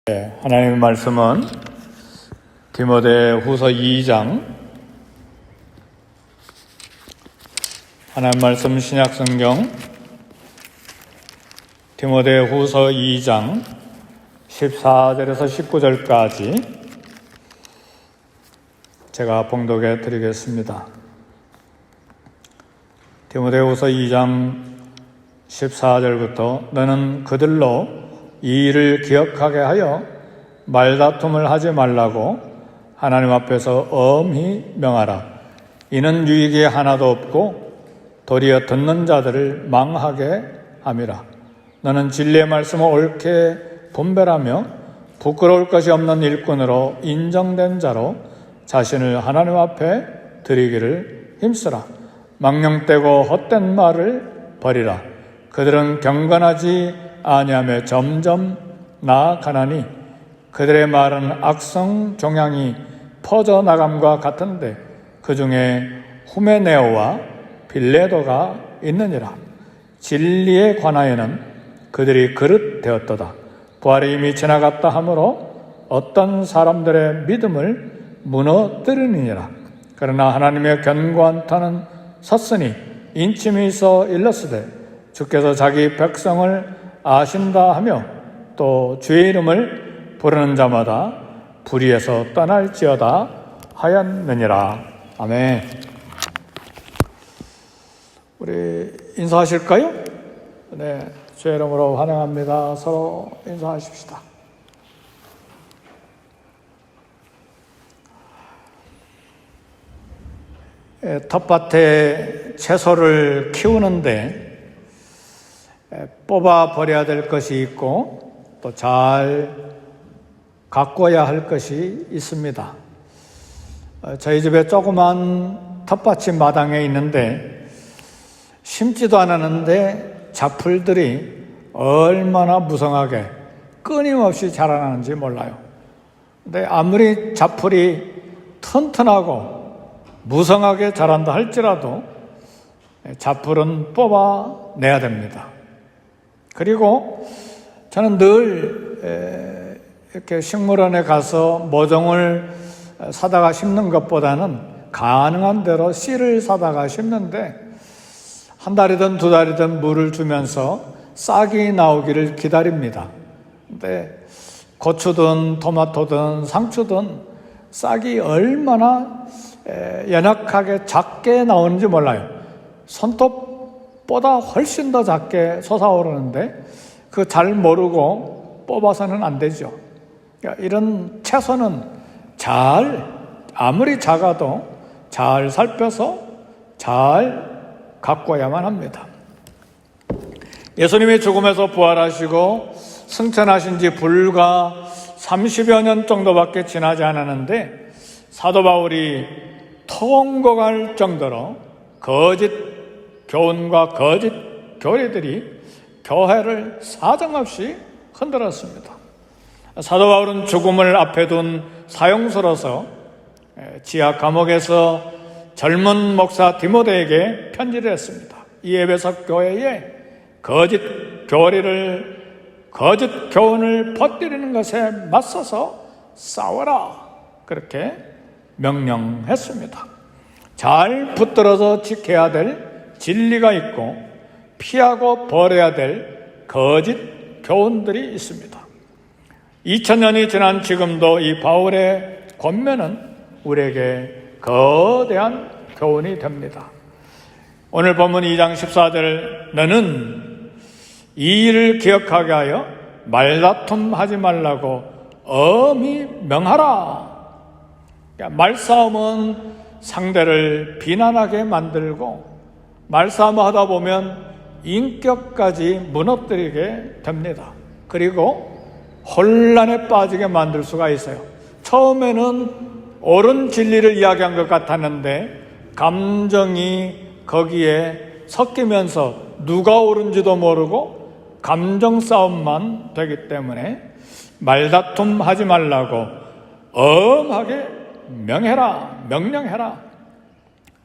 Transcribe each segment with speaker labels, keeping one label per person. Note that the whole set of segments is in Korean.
Speaker 1: 하나님의 말씀은 디모데후서 2장, 하나님의 말씀 신약성경 디모데후서 2장 14절에서 19절까지 제가 봉독해 드리겠습니다. 디모데후서 2장 14절부터 너는 그들로 이 일을 기억하게 하여 말다툼을 하지 말라고 하나님 앞에서 엄히 명하라. 이는 유익이 하나도 없고 도리어 듣는 자들을 망하게 함이라. 너는 진리의 말씀을 옳게 분별하며 부끄러울 것이 없는 일꾼으로 인정된 자로 자신을 하나님 앞에 드리기를 힘쓰라. 망령되고 헛된 말을 버리라. 그들은 경건하지 아니하며 점점 나아가나니 그들의 말은 악성 종양이 퍼져나감과 같은데 그 중에 후메네오와 빌레도가 있느니라. 진리에 관하여는 그들이 그릇되었도다. 부활이 이미 지나갔다 하므로 어떤 사람들의 믿음을 무너뜨리느니라. 그러나 하나님의 견고한 터는 섰으니 인침이 있어 일렀으되 주께서 자기 백성을 아신다 하며 또 주의 이름을 부르는 자마다 불의에서 떠날지어다 하였느니라. 아멘. 우리 인사하실까요? 네, 주의 이름으로 환영합니다. 서로 인사하십시다. 텃밭에 채소를 키우는데 뽑아 버려야 될 것이 있고 또 잘 가꿔야 할 것이 있습니다. 저희 집에 조그만 텃밭이 마당에 있는데 심지도 않았는데 잡풀들이 얼마나 무성하게 끊임없이 자라나는지 몰라요. 근데 아무리 잡풀이 튼튼하고 무성하게 자란다 할지라도 잡풀은 뽑아내야 됩니다. 그리고 저는 늘 이렇게 식물원에 가서 모종을 사다가 심는 것보다는 가능한 대로 씨를 사다가 심는데 한 달이든 두 달이든 물을 주면서 싹이 나오기를 기다립니다. 근데 고추든 토마토든 상추든 싹이 얼마나 연약하게 작게 나오는지 몰라요. 손톱보다 훨씬 더 작게 솟아오르는데 그 잘 모르고 뽑아서는 안 되죠. 그러니까 이런 채소는 아무리 작아도 잘 살펴서 잘 가꿔야만 합니다. 예수님이 죽음에서 부활하시고 승천하신 지 불과 30여 년 정도밖에 지나지 않았는데 사도 바울이 통곡할 정도로 거짓 교훈과 거짓 교리들이 교회를 사정없이 흔들었습니다. 사도 바울은 죽음을 앞에 둔 사형수로서 지하 감옥에서 젊은 목사 디모데에게 편지를 했습니다. 이 에베소 교회에 거짓 교훈을 퍼뜨리는 것에 맞서서 싸워라, 그렇게 명령했습니다. 잘 붙들어서 지켜야 될 진리가 있고 피하고 버려야 될 거짓 교훈들이 있습니다. 2000년이 지난 지금도 이 바울의 권면은 우리에게 거대한 교훈이 됩니다. 오늘 본문 2장 14절 너는 이 일을 기억하게 하여 말다툼하지 말라고 엄히 명하라. 말싸움은 상대를 비난하게 만들고 말싸움 하다 보면 인격까지 무너뜨리게 됩니다. 그리고 혼란에 빠지게 만들 수가 있어요. 처음에는 옳은 진리를 이야기한 것 같았는데 감정이 거기에 섞이면서 누가 옳은지도 모르고 감정 싸움만 되기 때문에 말다툼 하지 말라고 엄하게 명령해라.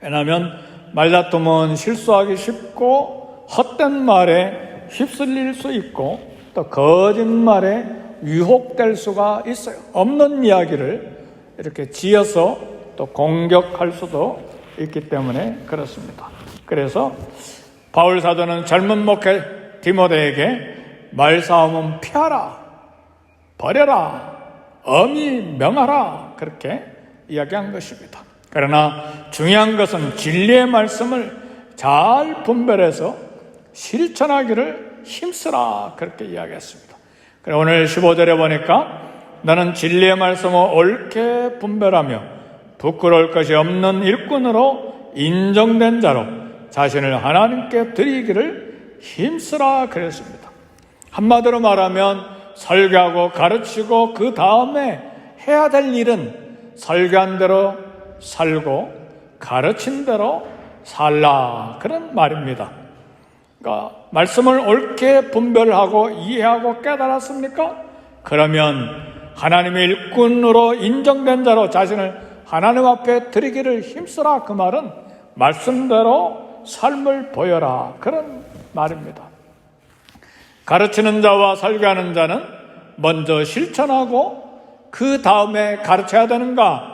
Speaker 1: 왜냐하면 말다툼은 실수하기 쉽고 헛된 말에 휩쓸릴 수 있고 또 거짓말에 유혹될 수가 있어요. 없는 이야기를 이렇게 지어서 또 공격할 수도 있기 때문에 그렇습니다. 그래서 바울 사도는 젊은 목회 디모데에게 말싸움은 피하라, 버려라, 엄히 명하라, 그렇게 이야기한 것입니다. 그러나 중요한 것은 진리의 말씀을 잘 분별해서 실천하기를 힘쓰라, 그렇게 이야기했습니다. 그래서 오늘 15절에 보니까 너는 진리의 말씀을 옳게 분별하며 부끄러울 것이 없는 일꾼으로 인정된 자로 자신을 하나님께 드리기를 힘쓰라 그랬습니다. 한마디로 말하면 설교하고 가르치고 그 다음에 해야 될 일은 설교한 대로 살고 가르친 대로 살라, 그런 말입니다. 그러니까 말씀을 옳게 분별하고 이해하고 깨달았습니까? 그러면 하나님의 일꾼으로 인정된 자로 자신을 하나님 앞에 드리기를 힘쓰라, 그 말은 말씀대로 삶을 보여라, 그런 말입니다. 가르치는 자와 설교하는 자는 먼저 실천하고 그 다음에 가르쳐야 되는가?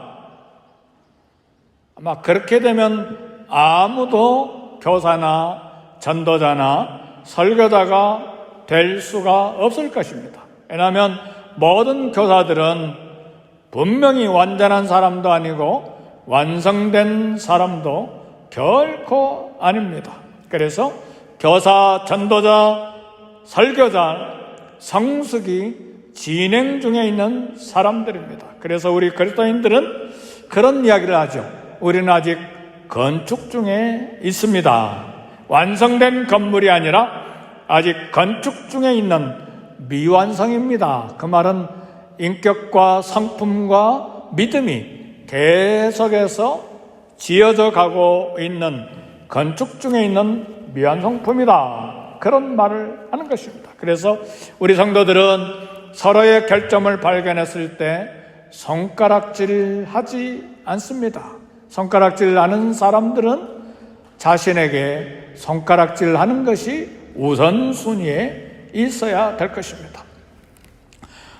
Speaker 1: 아마 그렇게 되면 아무도 교사나 전도자나 설교자가 될 수가 없을 것입니다. 왜냐하면 모든 교사들은 분명히 완전한 사람도 아니고 완성된 사람도 결코 아닙니다. 그래서 교사, 전도자, 설교자, 성숙이 진행 중에 있는 사람들입니다. 그래서 우리 그리스도인들은 그런 이야기를 하죠. 우리는 아직 건축 중에 있습니다. 완성된 건물이 아니라 아직 건축 중에 있는 미완성입니다. 그 말은 인격과 성품과 믿음이 계속해서 지어져 가고 있는 건축 중에 있는 미완성품이다, 그런 말을 하는 것입니다. 그래서 우리 성도들은 서로의 결점을 발견했을 때 손가락질 하지 않습니다. 손가락질 하는 사람들은 자신에게 손가락질 하는 것이 우선순위에 있어야 될 것입니다.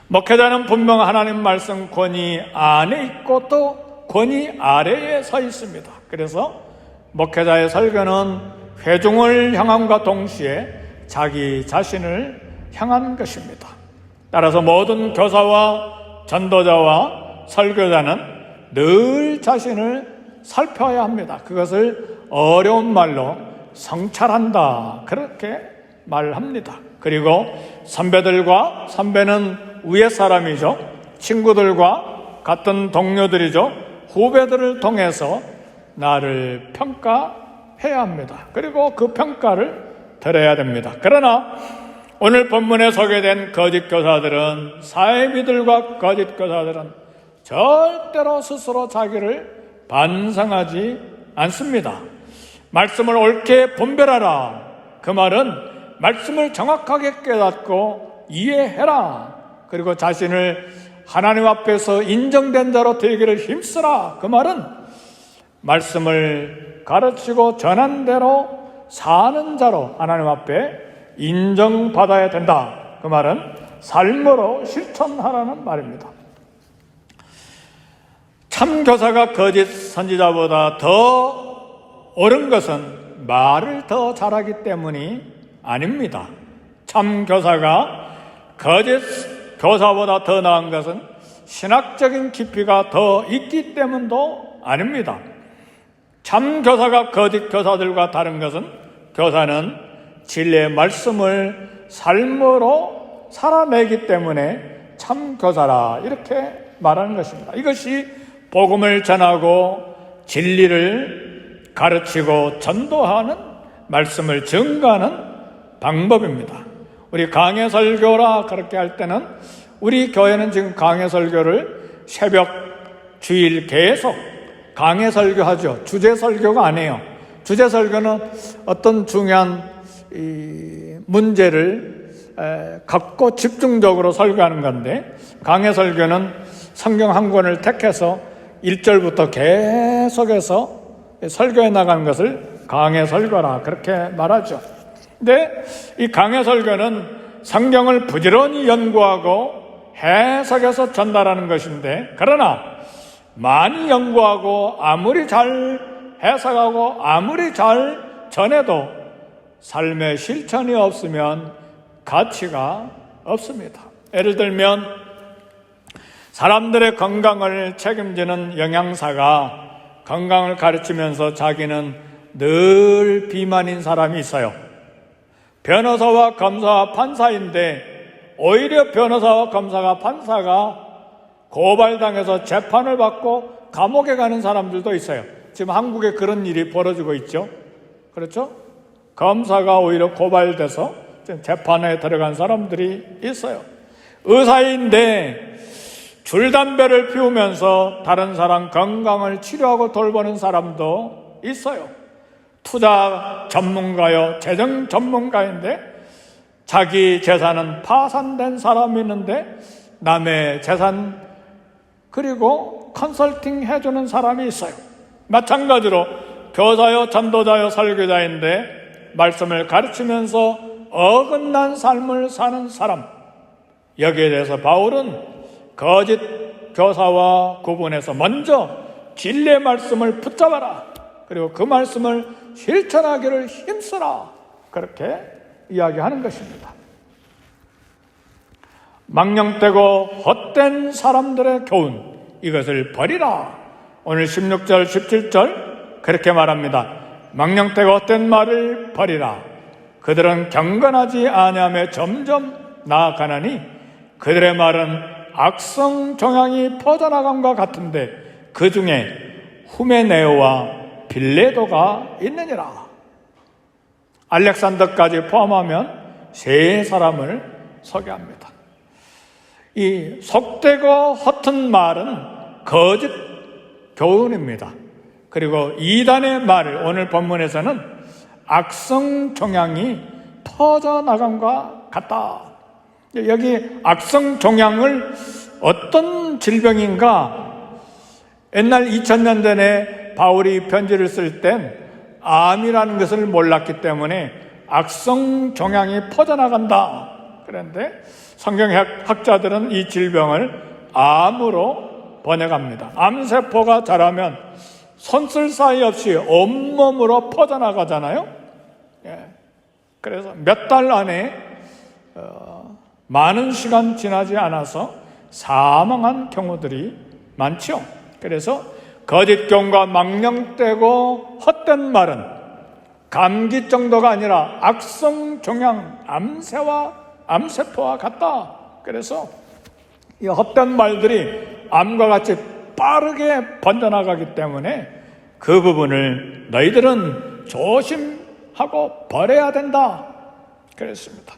Speaker 1: 목회자는 분명 하나님 말씀 권위 안에 있고 또 권위 아래에 서 있습니다. 그래서 목회자의 설교는 회중을 향함과 동시에 자기 자신을 향하는 것입니다. 따라서 모든 교사와 전도자와 설교자는 늘 자신을 살펴야 합니다. 그것을 어려운 말로 성찰한다, 그렇게 말합니다. 그리고 선배는 위의 사람이죠. 친구들과 같은 동료들이죠. 후배들을 통해서 나를 평가해야 합니다. 그리고 그 평가를 들어야 됩니다. 그러나 오늘 본문에 소개된 거짓 교사들은, 사회비들과 거짓 교사들은 절대로 스스로 자기를 반성하지 않습니다. 말씀을 옳게 분별하라, 그 말은 말씀을 정확하게 깨닫고 이해해라, 그리고 자신을 하나님 앞에서 인정된 자로 되기를 힘쓰라, 그 말은 말씀을 가르치고 전한 대로 사는 자로 하나님 앞에 인정받아야 된다, 그 말은 삶으로 실천하라는 말입니다. 참 교사가 거짓 선지자보다 더 옳은 것은 말을 더 잘하기 때문이 아닙니다. 참 교사가 거짓 교사보다 더 나은 것은 신학적인 깊이가 더 있기 때문도 아닙니다. 참 교사가 거짓 교사들과 다른 것은 교사는 진리의 말씀을 삶으로 살아내기 때문에 참 교사라, 이렇게 말하는 것입니다. 이것이 복음을 전하고 진리를 가르치고 전도하는, 말씀을 증거하는 방법입니다. 우리 강해 설교라 그렇게 할 때는, 우리 교회는 지금 강해 설교를 새벽 주일 계속 강해 설교하죠. 주제 설교가 아니에요. 주제 설교는 어떤 중요한 문제를 갖고 집중적으로 설교하는 건데, 강해 설교는 성경 한 권을 택해서 1절부터 계속해서 설교해 나가는 것을 강해 설교라 그렇게 말하죠. 근데 이 강해 설교는 성경을 부지런히 연구하고 해석해서 전달하는 것인데, 그러나 많이 연구하고 아무리 잘 해석하고 아무리 잘 전해도 삶의 실천이 없으면 가치가 없습니다. 예를 들면 사람들의 건강을 책임지는 영양사가 건강을 가르치면서 자기는 늘 비만인 사람이 있어요. 변호사와 검사와 판사인데 오히려 변호사와 검사가 판사가 고발당해서 재판을 받고 감옥에 가는 사람들도 있어요. 지금 한국에 그런 일이 벌어지고 있죠. 그렇죠? 검사가 오히려 고발돼서 재판에 들어간 사람들이 있어요. 의사인데 줄담배를 피우면서 다른 사람 건강을 치료하고 돌보는 사람도 있어요. 투자 전문가요, 재정 전문가인데 자기 재산은 파산된 사람이 있는데 남의 재산 그리고 컨설팅 해주는 사람이 있어요. 마찬가지로 교사요, 전도자요, 설교자인데 말씀을 가르치면서 어긋난 삶을 사는 사람, 여기에 대해서 바울은 거짓 교사와 구분해서 먼저 진리의 말씀을 붙잡아라, 그리고 그 말씀을 실천하기를 힘쓰라, 그렇게 이야기하는 것입니다. 망령되고 헛된 사람들의 교훈, 이것을 버리라. 오늘 16절 17절 그렇게 말합니다. 망령되고 헛된 말을 버리라. 그들은 경건하지 아니하며 점점 나아가나니 그들의 말은 악성 종양이 퍼져나감과 같은데 그 중에 후메네오와 빌레도가 있느니라. 알렉산더까지 포함하면 세 사람을 소개합니다. 이 속되고 허튼 말은 거짓 교훈입니다. 그리고 이단의 말, 오늘 본문에서는 악성 종양이 퍼져나감과 같다. 여기 악성 종양을 어떤 질병인가, 옛날 2000년 전에 바울이 편지를 쓸 땐 암이라는 것을 몰랐기 때문에 악성 종양이 퍼져나간다. 그런데 성경학자들은 이 질병을 암으로 번역합니다. 암세포가 자라면 손쓸 사이 없이 온몸으로 퍼져나가잖아요. 그래서 몇 달 안에 많은 시간 지나지 않아서 사망한 경우들이 많죠. 그래서 거짓 교훈과 망령되고 헛된 말은 감기 정도가 아니라 악성 종양, 암세포와 같다. 그래서 이 헛된 말들이 암과 같이 빠르게 번져나가기 때문에 그 부분을 너희들은 조심하고 버려야 된다. 그랬습니다.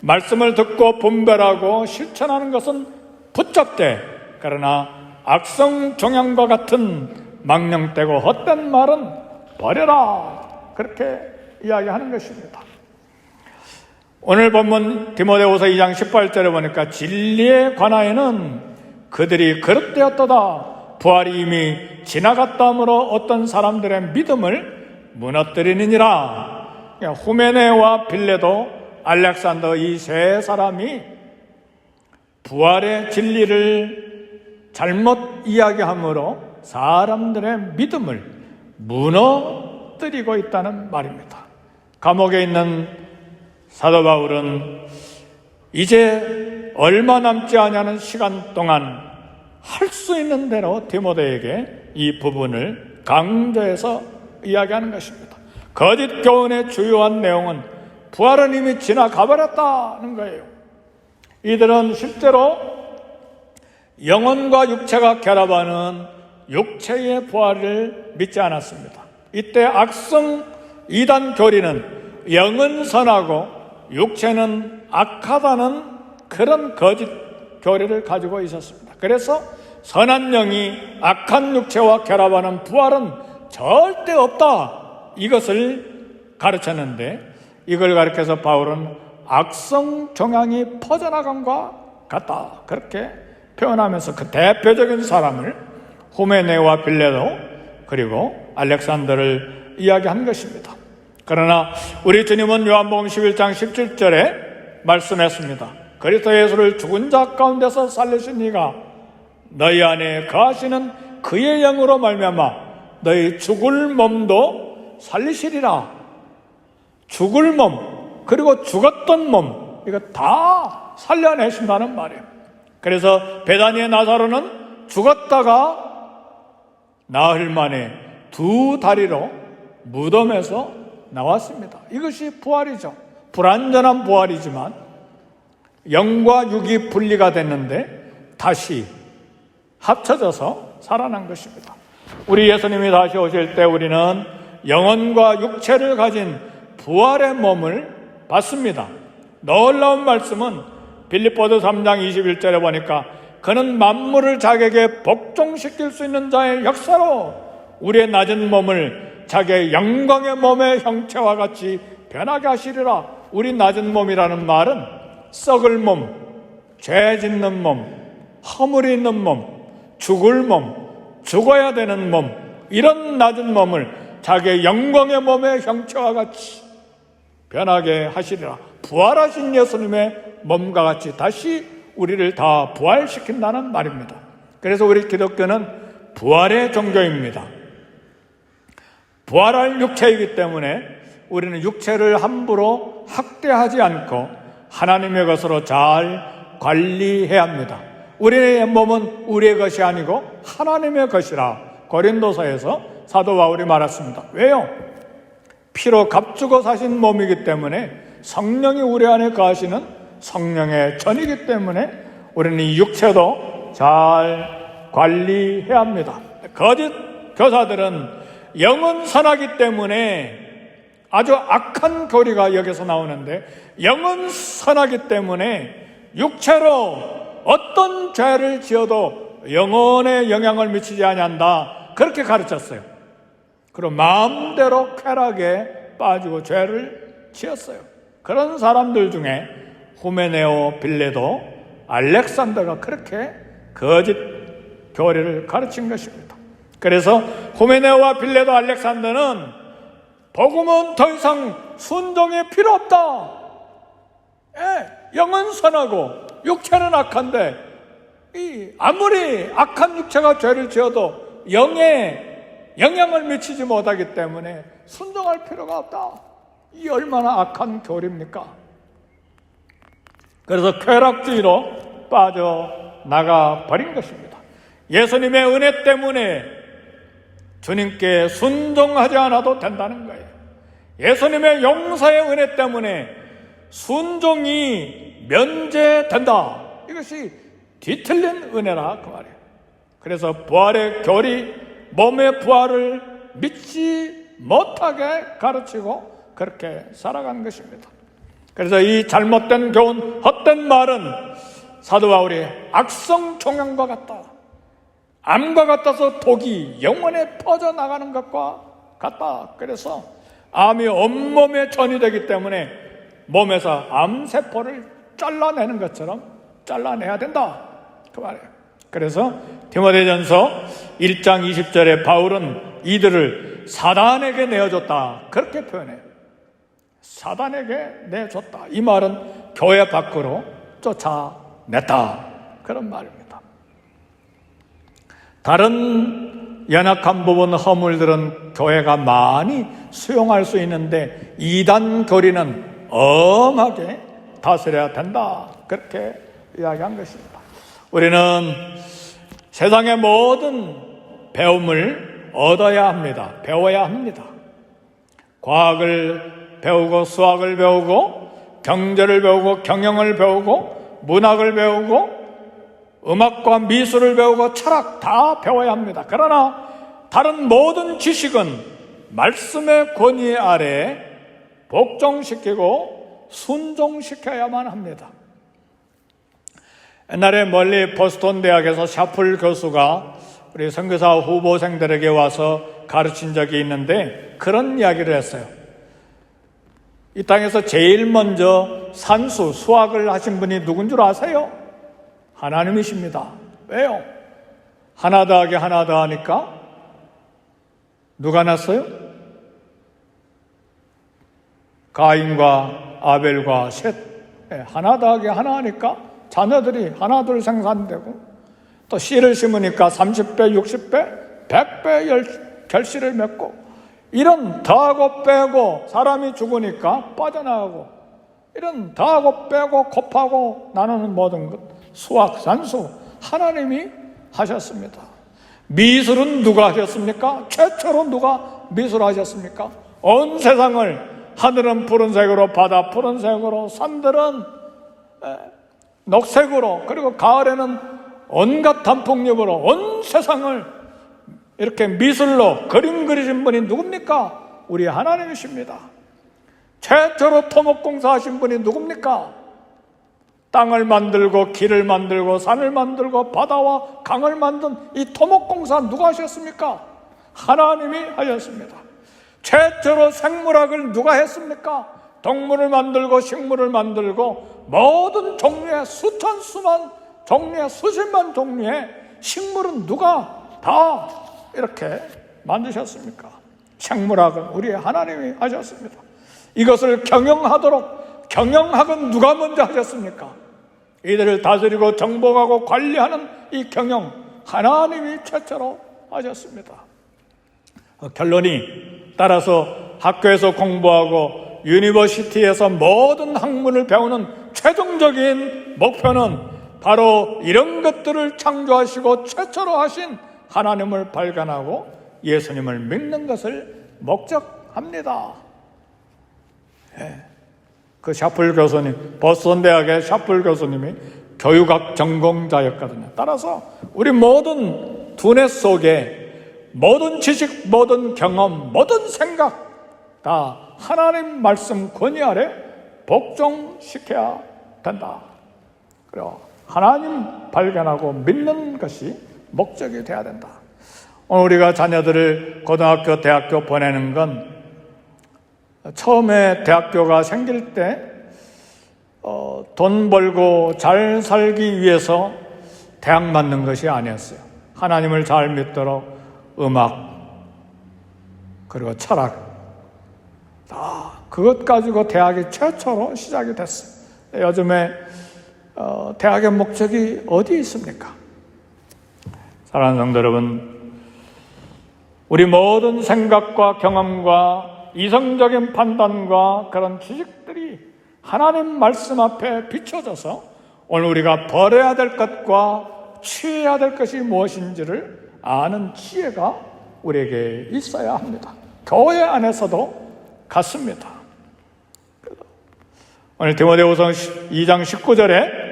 Speaker 1: 말씀을 듣고 분별하고 실천하는 것은 붙잡되, 그러나 악성 종양과 같은 망령되고 헛된 말은 버려라. 그렇게 이야기하는 것입니다. 오늘 본문 디모데후서 2장 18절에 보니까 진리에 관하여는 그들이 그릇되었도다. 부활이 이미 지나갔다므로 어떤 사람들의 믿음을 무너뜨리느니라. 후메네와 빌레도, 알렉산더, 이 세 사람이 부활의 진리를 잘못 이야기함으로 사람들의 믿음을 무너뜨리고 있다는 말입니다. 감옥에 있는 사도 바울은 이제 얼마 남지 않은 시간 동안 할 수 있는 대로 디모데에게 이 부분을 강조해서 이야기하는 것입니다. 거짓 교훈의 주요한 내용은 부활은 이미 지나가 버렸다는 거예요. 이들은 실제로 영혼과 육체가 결합하는 육체의 부활을 믿지 않았습니다. 이때 악성 이단 교리는 영은 선하고 육체는 악하다는 그런 거짓 교리를 가지고 있었습니다. 그래서 선한 영이 악한 육체와 결합하는 부활은 절대 없다, 이것을 가르쳤는데, 이걸 가르쳐서 바울은 악성 종양이 퍼져나감과 같다, 그렇게 표현하면서 그 대표적인 사람을 후메네와 빌레도 그리고 알렉산더를 이야기한 것입니다. 그러나 우리 주님은 요한복음 11장 17절에 말씀했습니다. 그리스도 예수를 죽은 자 가운데서 살리신 이가 너희 안에 거하시는 그의 영으로 말미암아 너희 죽을 몸도 살리시리라. 죽을 몸 그리고 죽었던 몸 이거 다 살려내신다는 말이에요. 그래서 베다니의 나사로는 죽었다가 나흘 만에 두 다리로 무덤에서 나왔습니다. 이것이 부활이죠. 불완전한 부활이지만 영과 육이 분리가 됐는데 다시 합쳐져서 살아난 것입니다. 우리 예수님이 다시 오실 때 우리는 영혼과 육체를 가진 부활의 몸을 받습니다. 놀라운 말씀은 빌립보서 3장 21절에 보니까 그는 만물을 자기에게 복종시킬 수 있는 자의 역사로 우리의 낮은 몸을 자기의 영광의 몸의 형체와 같이 변하게 하시리라. 우리 낮은 몸이라는 말은 썩을 몸, 죄 짓는 몸, 허물이 있는 몸, 죽을 몸, 죽어야 되는 몸, 이런 낮은 몸을 자기의 영광의 몸의 형체와 같이 변하게 하시리라. 부활하신 예수님의 몸과 같이 다시 우리를 다 부활시킨다는 말입니다. 그래서 우리 기독교는 부활의 종교입니다. 부활할 육체이기 때문에 우리는 육체를 함부로 학대하지 않고 하나님의 것으로 잘 관리해야 합니다. 우리의 몸은 우리의 것이 아니고 하나님의 것이라 고린도서에서 사도 바울이 말했습니다. 왜요? 피로 값주고 사신 몸이기 때문에 성령이 우리 안에 거하시는 성령의 전이기 때문에 우리는 이 육체도 잘 관리해야 합니다. 거짓 교사들은 영은 선하기 때문에 아주 악한 교리가 여기서 나오는데 영은 선하기 때문에 육체로 어떤 죄를 지어도 영혼에 영향을 미치지 아니한다 그렇게 가르쳤어요. 그리고 마음대로 쾌락에 빠지고 죄를 지었어요. 그런 사람들 중에 후메네오, 빌레도, 알렉산더가 그렇게 거짓 교리를 가르친 것입니다. 그래서 후메네오와 빌레도, 알렉산더는 복음은 더 이상 순종이 필요 없다. 영은 선하고 육체는 악한데 아무리 악한 육체가 죄를 지어도 영에 영향을 미치지 못하기 때문에 순종할 필요가 없다. 이 얼마나 악한 교리입니까? 그래서 쾌락주의로 빠져나가 버린 것입니다. 예수님의 은혜 때문에 주님께 순종하지 않아도 된다는 거예요. 예수님의 용서의 은혜 때문에 순종이 면제된다. 이것이 뒤틀린 은혜라 그 말이에요. 그래서 부활의 교리, 몸의 부활을 믿지 못하게 가르치고 그렇게 살아간 것입니다. 그래서 이 잘못된 교훈, 헛된 말은 사도 바울이 악성 종양과 같다. 암과 같아서 독이 영혼에 퍼져나가는 것과 같다. 그래서 암이 온몸에 전이되기 때문에 몸에서 암세포를 잘라내는 것처럼 잘라내야 된다. 그 말이에요. 그래서 디모데전서 1장 20절에 바울은 이들을 사단에게 내어줬다. 그렇게 표현해요. 사단에게 내줬다. 이 말은 교회 밖으로 쫓아냈다. 그런 말입니다. 다른 연약한 부분 허물들은 교회가 많이 수용할 수 있는데 이단 교리는 엄하게 다스려야 된다. 그렇게 이야기한 것입니다. 우리는 세상의 모든 배움을 얻어야 합니다. 배워야 합니다. 과학을 배우고 수학을 배우고 경제를 배우고 경영을 배우고 문학을 배우고 음악과 미술을 배우고 철학 다 배워야 합니다. 그러나 다른 모든 지식은 말씀의 권위 아래 복종시키고 순종시켜야만 합니다. 옛날에 멀리 보스턴 대학에서 샤플 교수가 우리 선교사 후보생들에게 와서 가르친 적이 있는데 그런 이야기를 했어요. 이 땅에서 제일 먼저 산수, 수학을 하신 분이 누군 줄 아세요? 하나님이십니다. 왜요? 하나 더하기 하나 더하니까 누가 났어요? 가인과 아벨과 셋. 하나 더하기 하나 하니까 자녀들이 하나둘 생산되고, 또 씨를 심으니까 30배, 60배, 100배 결실을 맺고, 이런 더하고 빼고 사람이 죽으니까 빠져나가고, 이런 더하고 빼고 곱하고 나누는 모든 것, 수학, 산수 하나님이 하셨습니다. 미술은 누가 하셨습니까? 최초로 누가 미술하셨습니까? 온 세상을, 하늘은 푸른색으로, 바다 푸른색으로, 산들은 녹색으로, 그리고 가을에는 온갖 단풍잎으로 온 세상을 이렇게 미술로 그림 그리신 분이 누굽니까? 우리 하나님이십니다. 최초로 토목공사 하신 분이 누굽니까? 땅을 만들고 길을 만들고 산을 만들고 바다와 강을 만든 이 토목공사 누가 하셨습니까? 하나님이 하셨습니다. 최초로 생물학을 누가 했습니까? 동물을 만들고 식물을 만들고 모든 종류의 수천 수만 종류의 수십만 종류의 식물은 누가 다 이렇게 만드셨습니까? 생물학은 우리 하나님이 하셨습니다. 이것을 경영하도록, 경영학은 누가 먼저 하셨습니까? 이들을 다스리고 정복하고 관리하는 이 경영, 하나님이 최초로 하셨습니다. 결론이, 따라서 학교에서 공부하고 유니버시티에서 모든 학문을 배우는 최종적인 목표는 바로 이런 것들을 창조하시고 최초로 하신 하나님을 발견하고 예수님을 믿는 것을 목적합니다. 그 샤플 교수님, 보스턴 대학의 샤플 교수님이 교육학 전공자였거든요. 따라서 우리 모든 두뇌 속에 모든 지식, 모든 경험, 모든 생각 다 하나님 말씀 권위 아래 복종시켜야 된다. 그리고 하나님 발견하고 믿는 것이 목적이 돼야 된다. 오늘 우리가 자녀들을 고등학교, 대학교 보내는 건 처음에 대학교가 생길 때 돈 벌고 잘 살기 위해서 대학 맞는 것이 아니었어요. 하나님을 잘 믿도록 음악 그리고 철학 다 그것 가지고 대학이 최초로 시작이 됐어요. 요즘에 대학의 목적이 어디 있습니까? 사랑하는 성도 여러분, 우리 모든 생각과 경험과 이성적인 판단과 그런 지식들이 하나님 말씀 앞에 비춰져서 오늘 우리가 버려야 될 것과 취해야 될 것이 무엇인지를 아는 지혜가 우리에게 있어야 합니다. 교회 안에서도 같습니다. 오늘 디모데후서 2장 19절에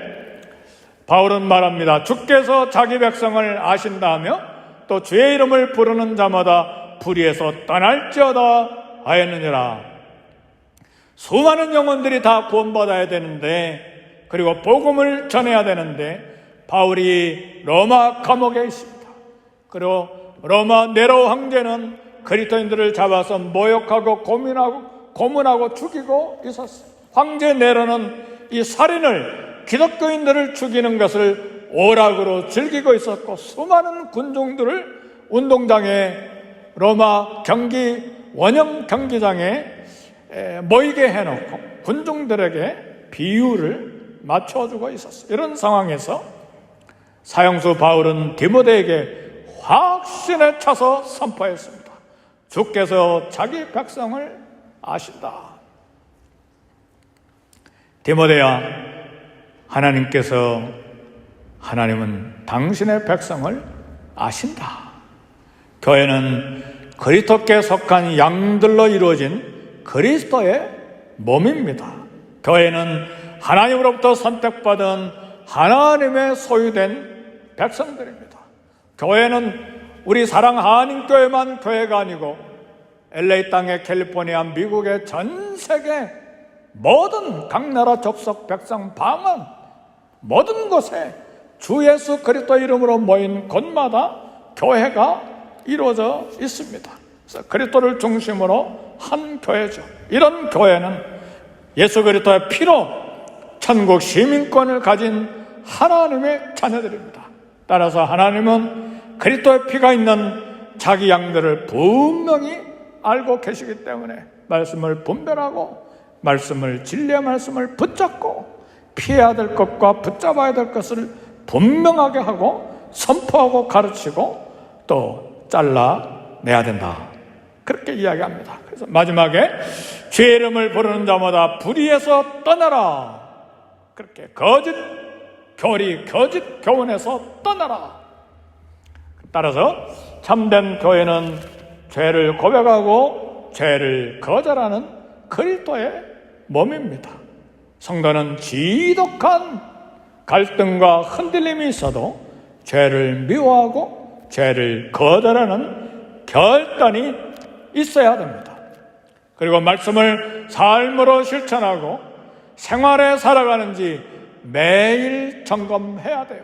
Speaker 1: 바울은 말합니다. 주께서 자기 백성을 아신다며 또 주의 이름을 부르는 자마다 불의에서 떠날지어다 하였느니라. 수많은 영혼들이 다 구원받아야 되는데, 그리고 복음을 전해야 되는데 바울이 로마 감옥에 있습니다. 그리고 로마 네로 황제는 그리스도인들을 잡아서 모욕하고 고문하고 죽이고 있었어요. 황제 네로는 이 살인을, 기독교인들을 죽이는 것을 오락으로 즐기고 있었고, 수많은 군중들을 운동장에, 로마 원형 경기장에 모이게 해놓고 군중들에게 비유를 맞춰주고 있었어요. 이런 상황에서 사형수 바울은 디모데에게 확신에 차서 선포했습니다. 주께서 자기 백성을 아신다. 디모데야, 하나님은 당신의 백성을 아신다. 교회는 그리스도께 속한 양들로 이루어진 그리스도의 몸입니다. 교회는 하나님으로부터 선택받은 하나님의 소유된 백성들입니다. 교회는 우리 사랑 한인교회만 교회가 아니고 LA 땅의 캘리포니아, 미국의 전 세계 모든 각 나라 족속 백성 방언 모든 곳에 주 예수 그리스도 이름으로 모인 곳마다 교회가 이루어져 있습니다. 그래서 그리스도를 중심으로 한 교회죠. 이런 교회는 예수 그리스도의 피로 천국 시민권을 가진 하나님의 자녀들입니다. 따라서 하나님은 그리스도의 피가 있는 자기 양들을 분명히 알고 계시기 때문에 말씀을 분별하고 말씀을 진리의 말씀을 붙잡고 피해야 될 것과 붙잡아야 될 것을 분명하게 하고 선포하고 가르치고 또 잘라내야 된다. 그렇게 이야기합니다. 그래서 마지막에 주의 이름을 부르는 자마다 불의에서 떠나라. 그렇게 거짓 교리, 거짓 교훈에서 떠나라. 따라서 참된 교회는 죄를 고백하고 죄를 거절하는 그리스도의 몸입니다. 성도는 지독한 갈등과 흔들림이 있어도 죄를 미워하고 죄를 거절하는 결단이 있어야 됩니다. 그리고 말씀을 삶으로 실천하고 생활에 살아가는지 매일 점검해야 돼요.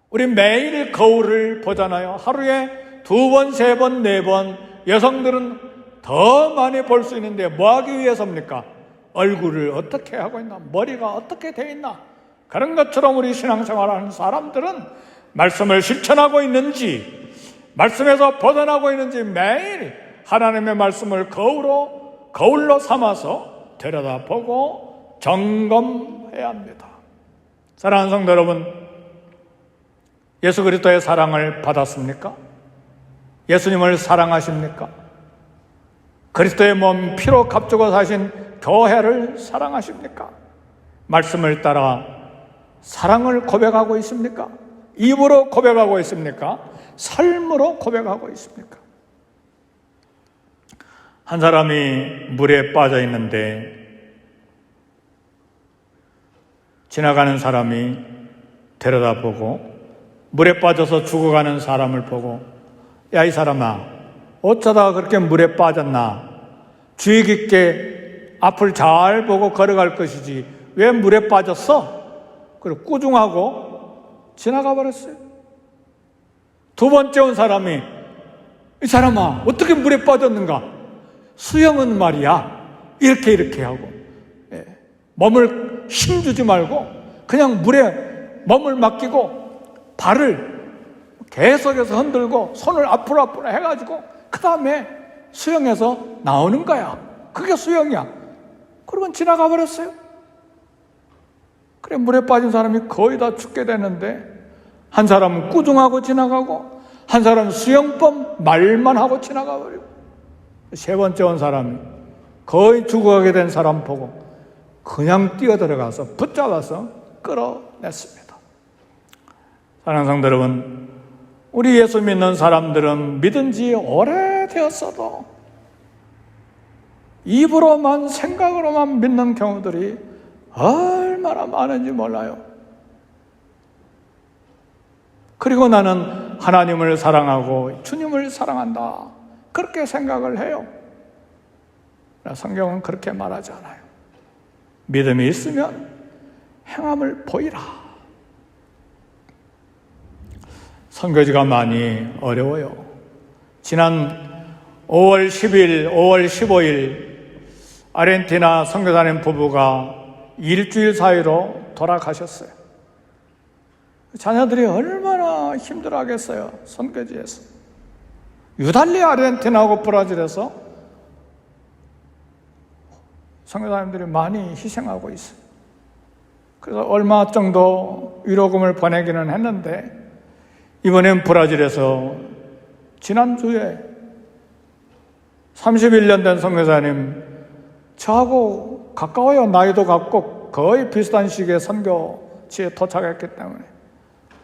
Speaker 1: 우리 매일 거울을 보잖아요. 하루에 2번, 3번, 4번. 여성들은 더 많이 볼 수 있는데 뭐 하기 위해서입니까? 얼굴을 어떻게 하고 있나? 머리가 어떻게 돼 있나? 그런 것처럼 우리 신앙생활하는 사람들은 말씀을 실천하고 있는지, 말씀에서 벗어나고 있는지 매일 하나님의 말씀을 거울로 삼아서 들여다보고 점검해야 합니다. 사랑하는 성도 여러분, 예수 그리스도의 사랑을 받았습니까? 예수님을 사랑하십니까? 그리스도의 몸 피로 값주고 사신 교회를 사랑하십니까? 말씀을 따라 사랑을 고백하고 있습니까? 입으로 고백하고 있습니까? 삶으로 고백하고 있습니까? 한 사람이 물에 빠져 있는데 지나가는 사람이 들여다보고 물에 빠져서 죽어가는 사람을 보고, 야, 이 사람아, 어쩌다가 그렇게 물에 빠졌나? 주의 깊게 앞을 잘 보고 걸어갈 것이지 왜 물에 빠졌어? 그리고 꾸중하고 지나가 버렸어요. 2번째 온 사람이, 이 사람아, 어떻게 물에 빠졌는가? 수영은 말이야, 이렇게 하고, 몸을 힘주지 말고 그냥 물에 몸을 맡기고 발을 계속해서 흔들고 손을 앞으로 해가지고 그 다음에 수영해서 나오는 거야. 그게 수영이야. 그러고 지나가 버렸어요. 그래, 물에 빠진 사람이 거의 다 죽게 되는데 한 사람은 꾸중하고 지나가고 한 사람은 수영법 말만 하고 지나가 버리고 3번째 온 사람이 거의 죽어가게 된 사람 보고 그냥 뛰어들어가서 붙잡아서 끌어냈습니다. 사랑하는 성도 여러분, 우리 예수 믿는 사람들은 믿은 지 오래되었어도 입으로만 생각으로만 믿는 경우들이 얼마나 많은지 몰라요. 그리고 나는 하나님을 사랑하고 주님을 사랑한다, 그렇게 생각을 해요. 성경은 그렇게 말하지 않아요. 믿음이 있으면 행함을 보이라. 선교지가 많이 어려워요. 지난 5월 10일, 5월 15일 아르헨티나 선교사님 부부가 일주일 사이로 돌아가셨어요. 자녀들이 얼마나 힘들어하겠어요. 선교지에서. 유달리 아르헨티나하고 브라질에서 선교사님들이 많이 희생하고 있어요. 그래서 얼마 정도 위로금을 보내기는 했는데 이번엔 브라질에서 지난주에 31년 된 선교사님, 저하고 가까워요. 나이도 같고 거의 비슷한 시기에 선교지에 도착했기 때문에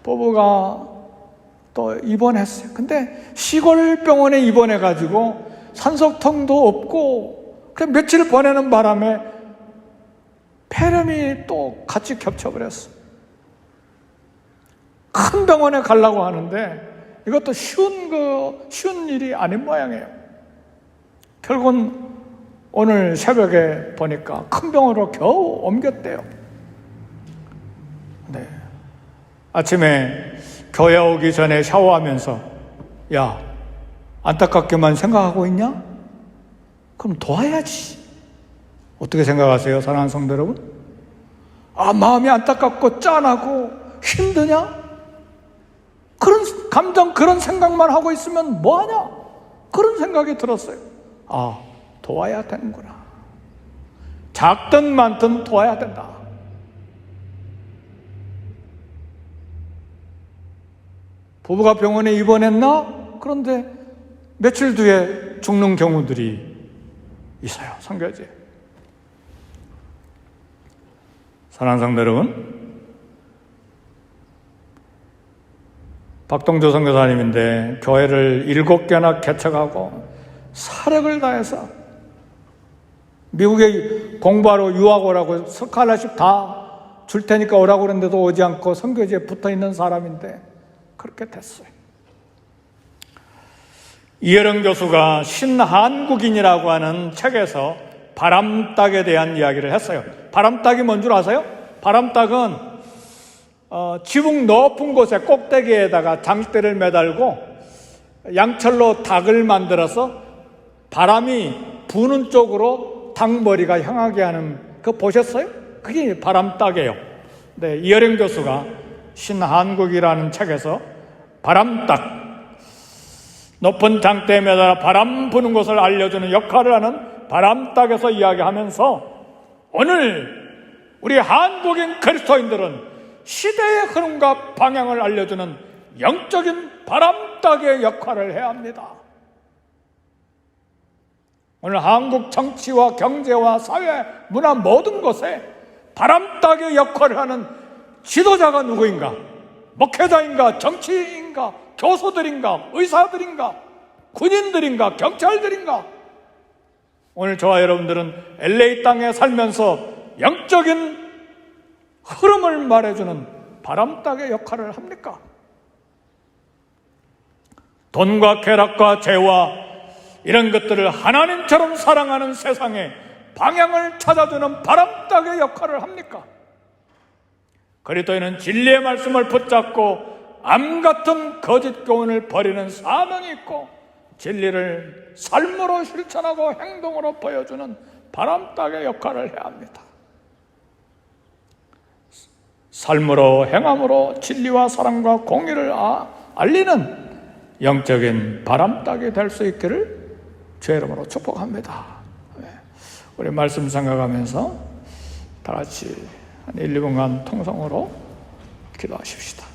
Speaker 1: 부부가 또 입원했어요. 근데 시골 병원에 입원해가지고 산소통도 없고 그냥 며칠 보내는 바람에 폐렴이 또 같이 겹쳐버렸어요. 큰 병원에 가려고 하는데 이것도 쉬운 일이 아닌 모양이에요. 결국은 오늘 새벽에 보니까 큰 병원으로 겨우 옮겼대요. 네. 아침에 교회 오기 전에 샤워하면서, 야, 안타깝게만 생각하고 있냐? 그럼 도와야지. 어떻게 생각하세요, 사랑하는 성도 여러분? 아, 마음이 안타깝고 짠하고 힘드냐? 그런 감정, 그런 생각만 하고 있으면 뭐하냐? 그런 생각이 들었어요. 아, 도와야 되는구나. 작든 많든 도와야 된다. 부부가 병원에 입원했나? 그런데 며칠 뒤에 죽는 경우들이 있어요. 선교제. 사랑하는 성도 여러분, 박동조 선교사님인데 교회를 7개나 개척하고 사력을 다해서 미국에 공부하러 유학 오라고 스칼라십 다 줄 테니까 오라고 그랬는데도 오지 않고 선교지에 붙어 있는 사람인데 그렇게 됐어요. 이혜령 교수가 신한국인이라고 하는 책에서 바람닭에 대한 이야기를 했어요. 바람닭이 뭔 줄 아세요? 바람닭은 지붕 높은 곳에 꼭대기에다가 장대를 매달고 양철로 닭을 만들어서 바람이 부는 쪽으로 닭머리가 향하게 하는 그거 보셨어요? 그게 바람닭이에요. 네, 이혜령 교수가 신한국이라는 책에서 바람닭, 높은 장대에 매달아 바람 부는 곳을 알려주는 역할을 하는 바람닭에서 이야기하면서 오늘 우리 한국인 그리스도인들은 시대의 흐름과 방향을 알려주는 영적인 바람닭의 역할을 해야 합니다. 오늘 한국 정치와 경제와 사회, 문화 모든 것에 바람닭의 역할을 하는 지도자가 누구인가? 목회자인가? 정치인가? 교수들인가? 의사들인가? 군인들인가? 경찰들인가? 오늘 저와 여러분들은 LA 땅에 살면서 영적인 흐름을 말해주는 바람닭의 역할을 합니까? 돈과 쾌락과 죄와 이런 것들을 하나님처럼 사랑하는 세상에 방향을 찾아주는 바람닭의 역할을 합니까? 그리스도인은 진리의 말씀을 붙잡고 암같은 거짓 교훈을 버리는 사명이 있고 진리를 삶으로 실천하고 행동으로 보여주는 바람닭의 역할을 해야 합니다. 삶으로 행함으로 진리와 사랑과 공의를 알리는 영적인 바람닭이 될 수 있기를 주의 이름으로 축복합니다. 우리 말씀 생각하면서 다 같이 한 1, 2분간 통성으로 기도하십시다.